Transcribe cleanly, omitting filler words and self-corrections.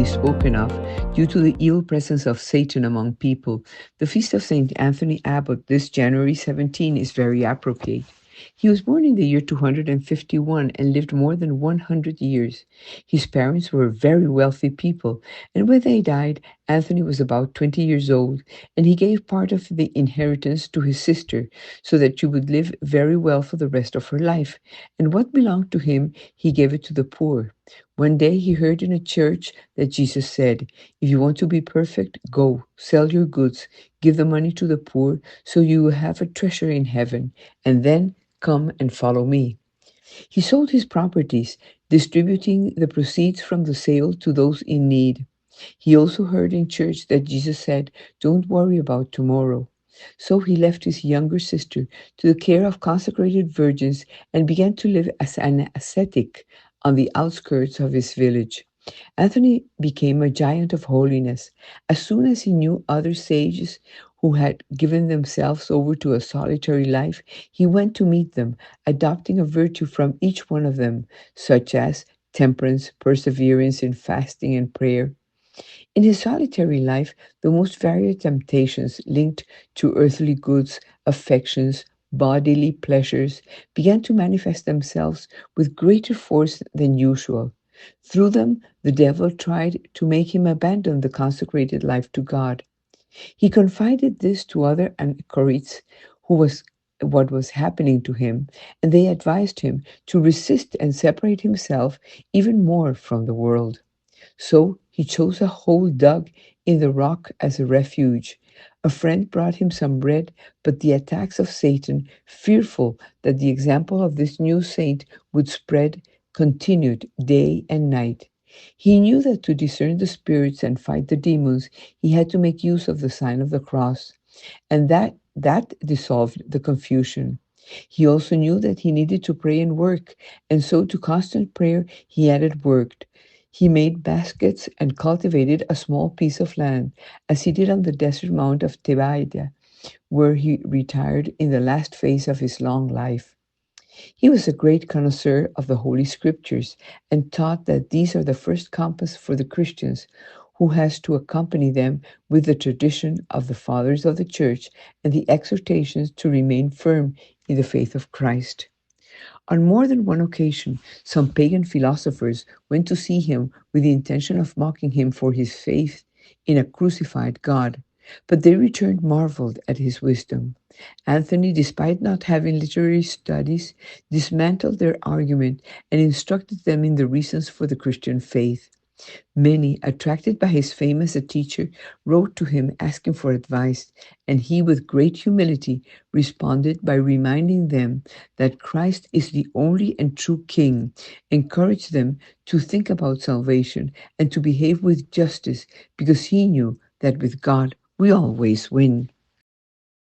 commonly spoken of due to the ill presence of Satan among people. The feast of Saint Anthony Abbot this January 17 is very appropriate. He was born in the year 251 and lived more than 100 years. His parents were very wealthy people, and when they died, Anthony was about 20 years old, and he gave part of the inheritance to his sister so that she would live very well for the rest of her life. And what belonged to him, he gave it to the poor. One day he heard in a church that Jesus said, "If you want to be perfect, go, sell your goods, give the money to the poor, so you will have a treasure in heaven, and then come and follow me." He sold his properties, distributing the proceeds from the sale to those in need. He also heard in church that Jesus said, "Don't worry about tomorrow." So he left his younger sister to the care of consecrated virgins and began to live as an ascetic on the outskirts of his village. Anthony became a giant of holiness. As soon as he knew other sages who had given themselves over to a solitary life, he went to meet them, adopting a virtue from each one of them, such as temperance, perseverance in fasting and prayer. In his solitary life, the most varied temptations linked to earthly goods, affections, bodily pleasures began to manifest themselves with greater force than usual. Through them, the devil tried to make him abandon the consecrated life to God. He confided this to other anchorites who was what was happening to him, and they advised him to resist and separate himself even more from the world. So he chose a hole dug in the rock as a refuge. A friend brought him some bread, but the attacks of Satan, fearful that the example of this new saint would spread, continued day and night. He knew that to discern the spirits and fight the demons, he had to make use of the sign of the cross, and that dissolved the confusion. He also knew that he needed to pray and work, and so to constant prayer he added work. He made baskets and cultivated a small piece of land, as he did on the desert mount of Tebaida, where he retired in the last phase of his long life. He was a great connoisseur of the Holy Scriptures and taught that these are the first compass for the Christians, who has to accompany them with the tradition of the fathers of the church and the exhortations to remain firm in the faith of Christ. On more than one occasion, some pagan philosophers went to see him with the intention of mocking him for his faith in a crucified God, but they returned marveled at his wisdom. Anthony, despite not having literary studies, dismantled their argument and instructed them in the reasons for the Christian faith. Many, attracted by his fame as a teacher, wrote to him asking for advice, and he, with great humility, responded by reminding them that Christ is the only and true King, encouraged them to think about salvation and to behave with justice because he knew that with God we always win.